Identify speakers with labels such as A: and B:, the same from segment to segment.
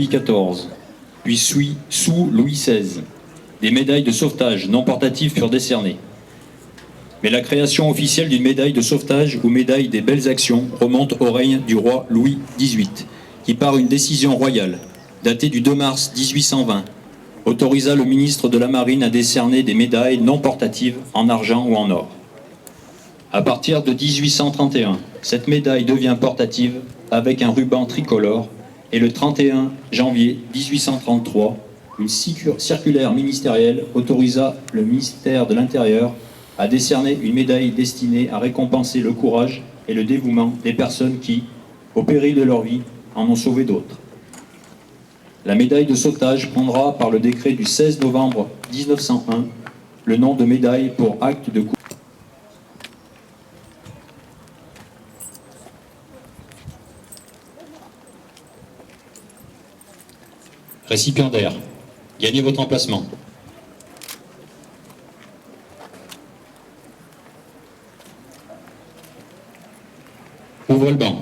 A: Louis XIV, puis sous Louis XVI. Des médailles de sauvetage non portatives furent décernées. Mais la création officielle d'une médaille de sauvetage ou médaille des belles actions remonte au règne du roi Louis XVIII, qui par une décision royale, datée du 2 mars 1820, autorisa le ministre de la Marine à décerner des médailles non portatives en argent ou en or. À partir de 1831, cette médaille devient portative avec un ruban tricolore et le 31 janvier 1833, une circulaire ministérielle autorisa le ministère de l'Intérieur à décerner une médaille destinée à récompenser le courage et le dévouement des personnes qui, au péril de leur vie, en ont sauvé d'autres. La médaille de sauvetage prendra, par le décret du 16 novembre 1901, le nom de médaille pour acte de courage. Récipiendaire, gagnez votre emplacement. Ouvre le banc.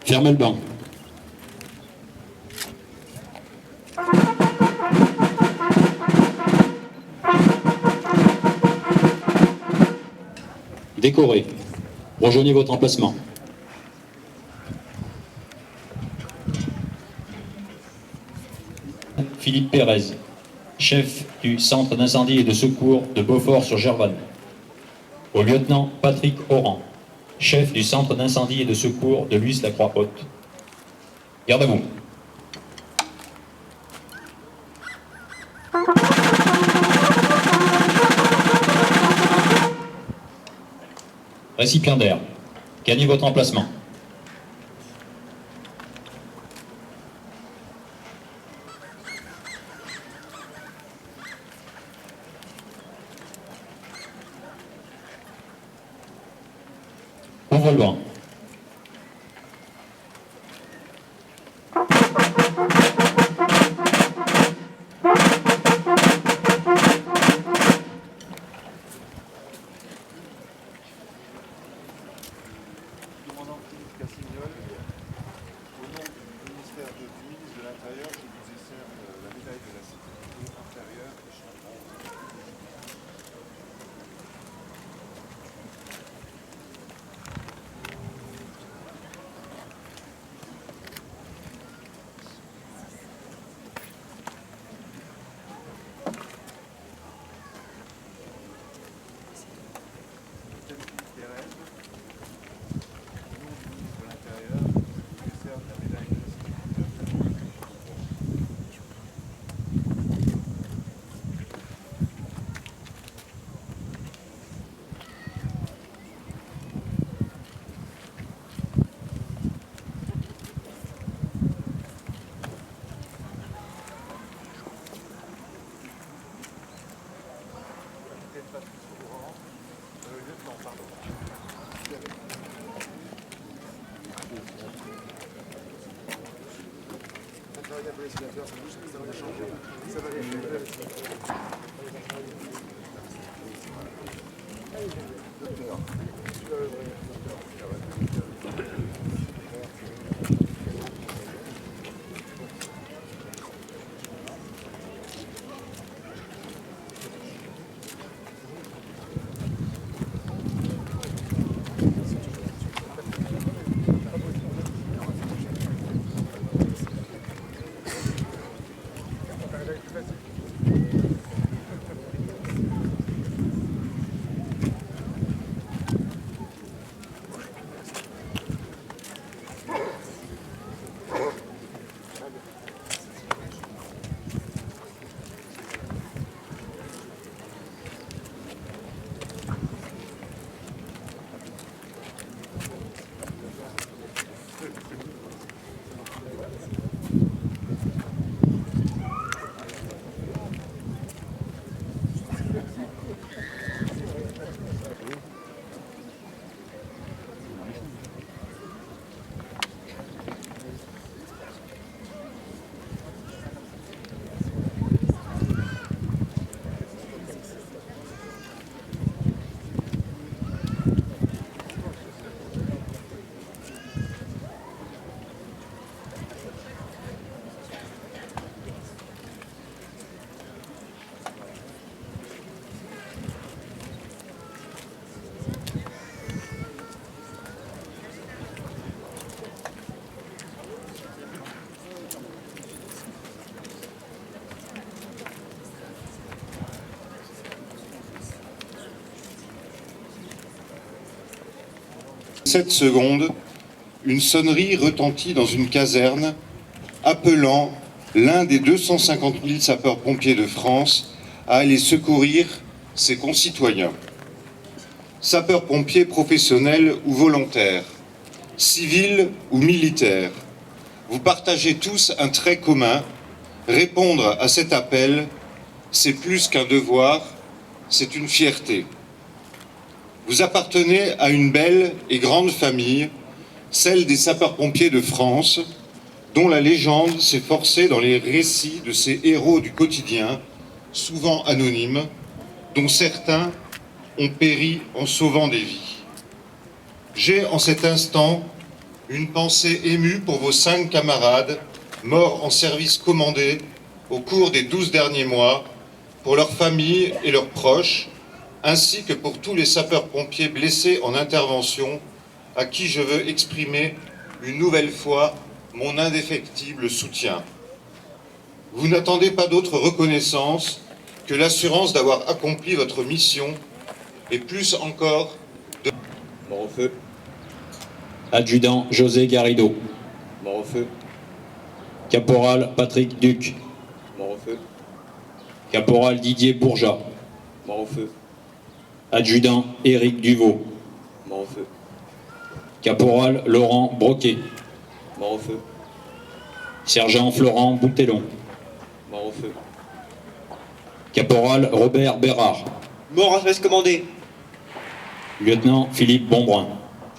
A: Fermez le banc. Décoré. Rejoignez votre emplacement. Philippe Pérez, chef du centre d'incendie et de secours de Beaufort-sur-Gervanne. Au lieutenant Patrick Oran, chef du centre d'incendie et de secours de Luis-la-Croix-Haute. Garde à vous. Récipiendaire, gagnez votre emplacement. Ouvre le banc.
B: Commandant Philippe Cassignol, au nom du ministère du ministre de l'Intérieur, je vous décerne la médaille de la sécurité intérieure et générale. 7 secondes, une sonnerie retentit dans une caserne, appelant l'un des 250 000 sapeurs-pompiers de France à aller secourir ses concitoyens. Sapeurs-pompiers professionnels ou volontaires, civils ou militaires, vous partagez tous un trait commun. Répondre à cet appel, c'est plus qu'un devoir, c'est une fierté. Vous appartenez à une belle et grande famille, celle des sapeurs-pompiers de France, dont la légende s'est forcée dans les récits de ces héros du quotidien, souvent anonymes, dont certains ont péri en sauvant des vies. J'ai en cet instant une pensée émue pour vos 5 camarades morts en service commandé au cours des 12 derniers mois, pour leurs familles et leurs proches, ainsi que pour tous les sapeurs-pompiers blessés en intervention, à qui je veux exprimer une nouvelle fois mon indéfectible soutien. Vous n'attendez pas d'autre reconnaissance que l'assurance d'avoir accompli votre mission, et plus encore de...
C: Mort au feu.
A: Adjudant José Garrido.
C: Mort au feu.
A: Caporal Patrick Duc.
C: Mort au feu.
A: Caporal Didier Bourgeat.
C: Mort au feu.
A: Adjudant Éric Duvaux.
C: Mort au feu.
A: Caporal Laurent Broquet.
C: Mort au feu.
A: Sergent Florent Boutellon.
C: Mort au feu.
A: Caporal Robert Bérard.
D: Mort en service commandé.
A: Lieutenant Philippe Bonbrun.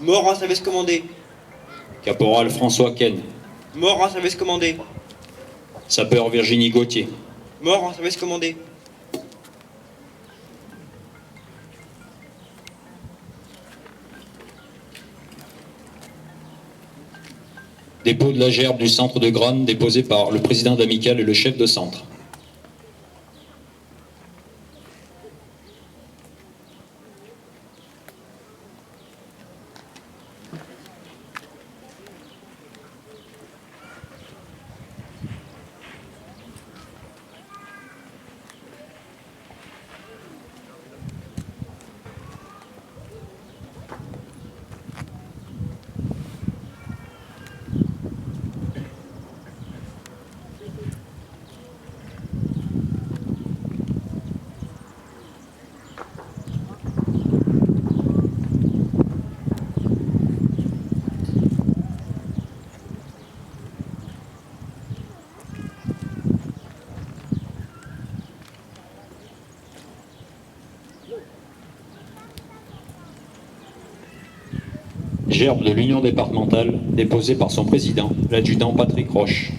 D: Mort en service commandé.
A: Caporal François Ken.
D: Mort en service commandé.
A: Sapeur Virginie Gauthier.
D: Mort en service commandé.
A: Dépôt de la gerbe du centre de Grane déposé par le président d'Amicale et le chef de centre. Gerbe de l'Union départementale, déposée par son président, l'adjudant Patrick Roche.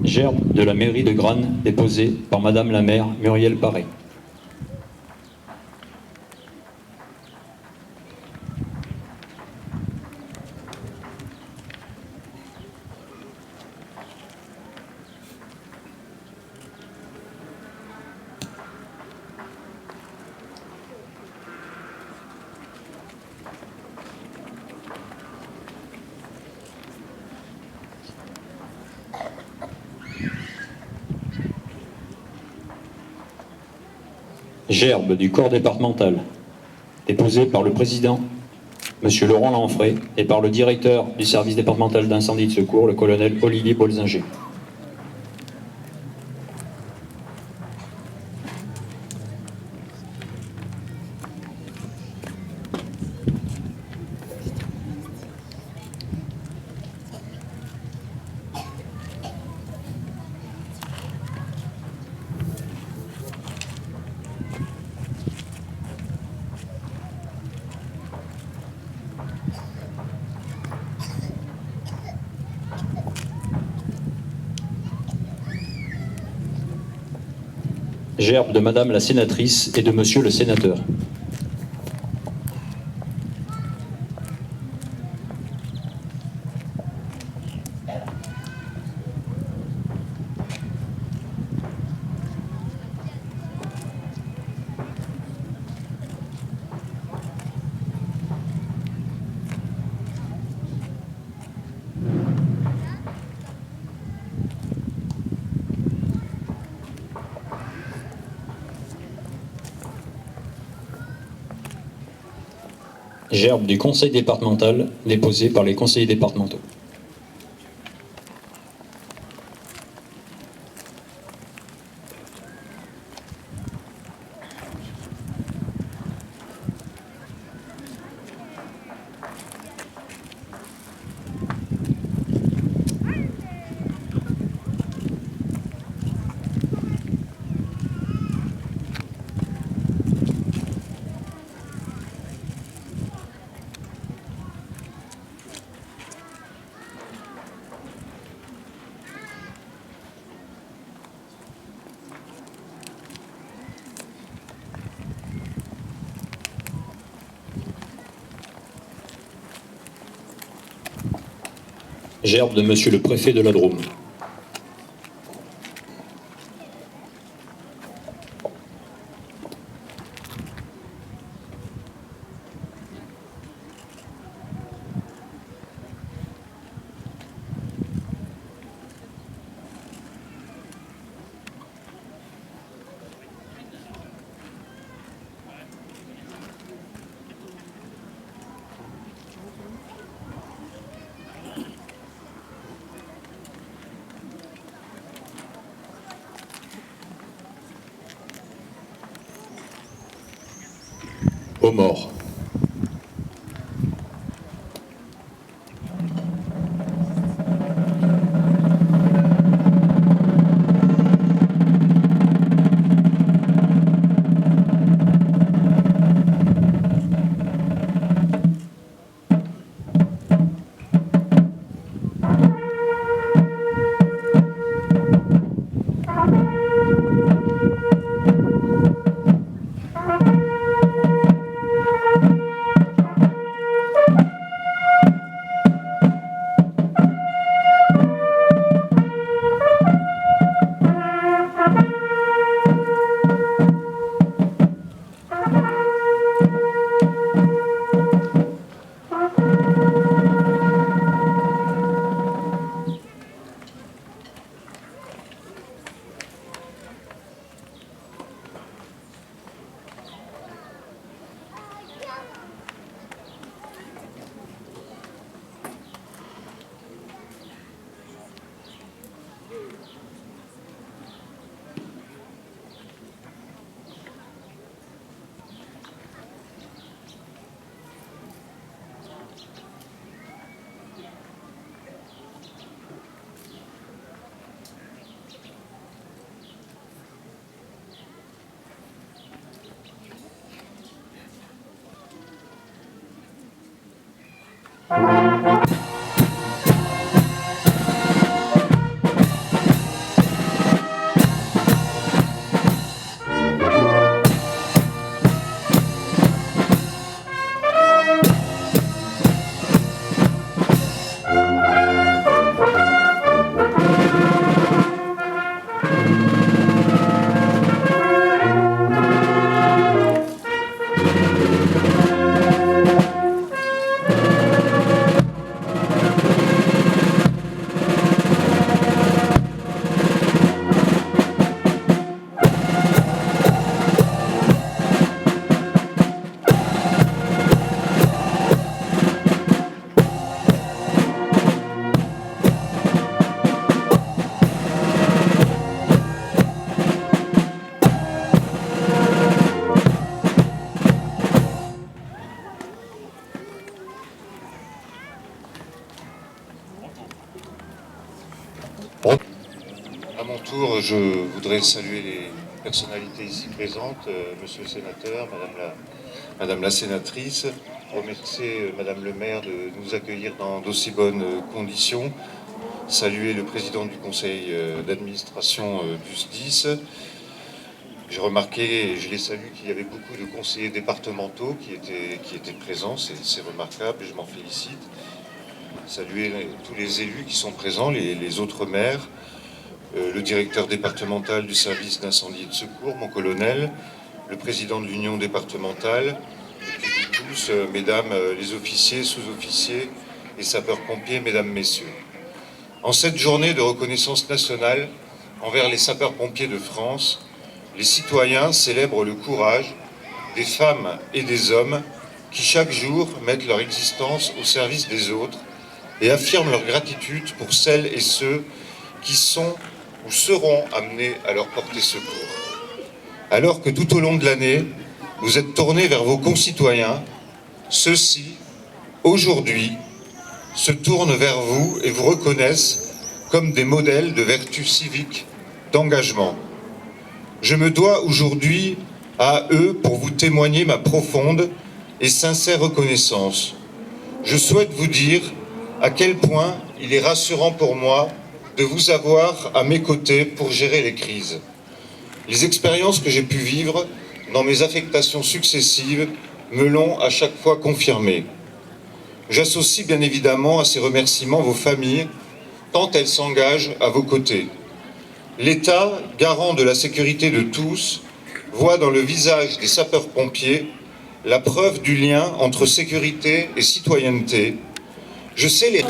A: Gerbe de la mairie de Grane, déposée par Madame la maire Muriel Paré. Gerbe du corps départemental, déposé par le président, M. Laurent Lanfray, et par le directeur du service départemental d'incendie et de secours, le colonel Olivier Bolzinger. Gerbe de Madame la sénatrice et de Monsieur le sénateur. Gerbe du conseil départemental déposée par les conseillers départementaux. Gerbe de Monsieur le préfet de la Drôme. Aux morts.
B: À mon tour, je voudrais saluer les personnalités ici présentes, monsieur le sénateur, madame la sénatrice, remercier madame le maire de nous accueillir dans d'aussi bonnes conditions, saluer le président du conseil d'administration du SDIS. J'ai remarqué, et je les salue, qu'il y avait beaucoup de conseillers départementaux qui étaient présents, c'est remarquable, je m'en félicite. Saluer tous les élus qui sont présents, les autres maires, le directeur départemental du service d'incendie et de secours, mon colonel, le président de l'union départementale, et puis vous tous, mesdames les officiers, sous-officiers et sapeurs-pompiers, mesdames, messieurs. En cette journée de reconnaissance nationale envers les sapeurs-pompiers de France, les citoyens célèbrent le courage des femmes et des hommes qui chaque jour mettent leur existence au service des autres et affirment leur gratitude pour celles et ceux qui sont ou seront amenés à leur porter secours. Alors que tout au long de l'année, vous êtes tournés vers vos concitoyens, ceux-ci, aujourd'hui, se tournent vers vous et vous reconnaissent comme des modèles de vertu civique, d'engagement. Je me dois aujourd'hui à eux pour vous témoigner ma profonde et sincère reconnaissance. Je souhaite vous dire à quel point il est rassurant pour moi de vous avoir à mes côtés pour gérer les crises. Les expériences que j'ai pu vivre dans mes affectations successives me l'ont à chaque fois confirmé. J'associe bien évidemment à ces remerciements vos familles, tant elles s'engagent à vos côtés. L'État, garant de la sécurité de tous, voit dans le visage des sapeurs-pompiers la preuve du lien entre sécurité et citoyenneté. Je sais les...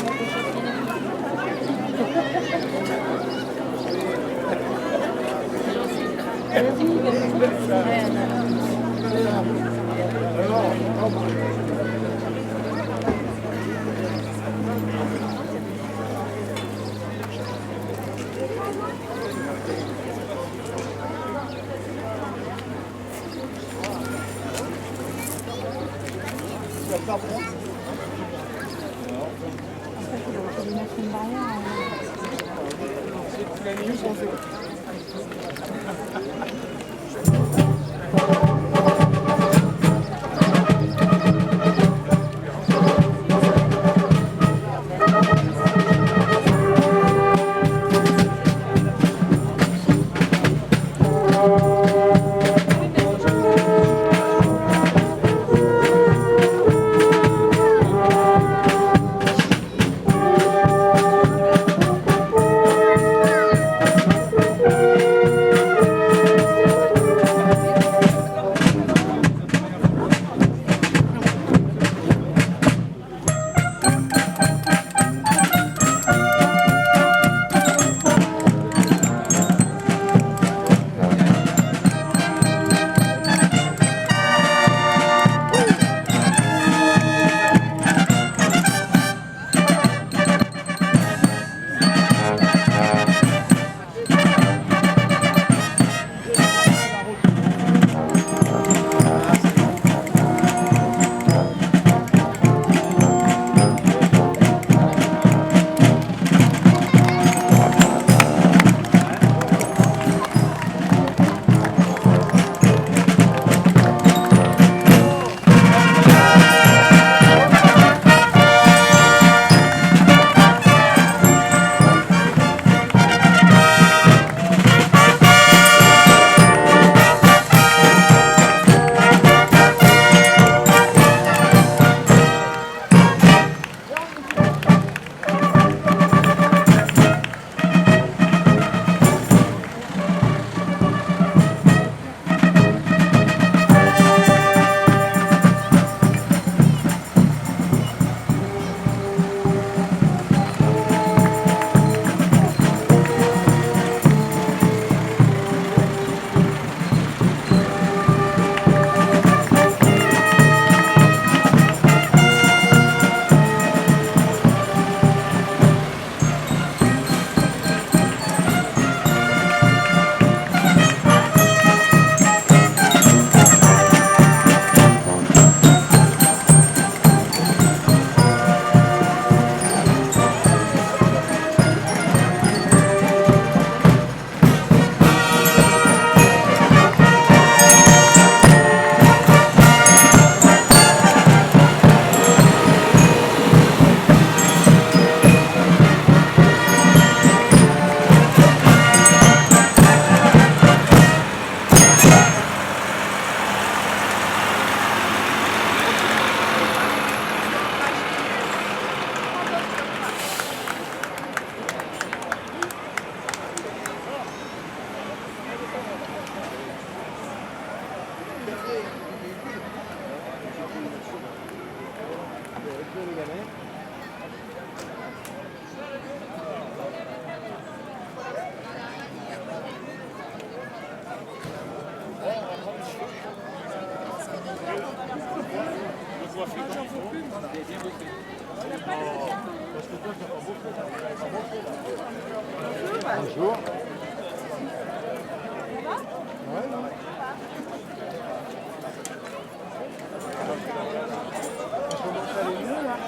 E: Bonjour.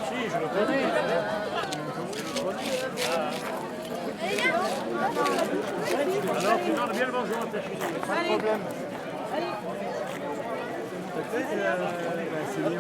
E: Si, je le connais. Alors, tu donnes bien le bonjour à ta fille, pas de problème. Allez. C'est bien.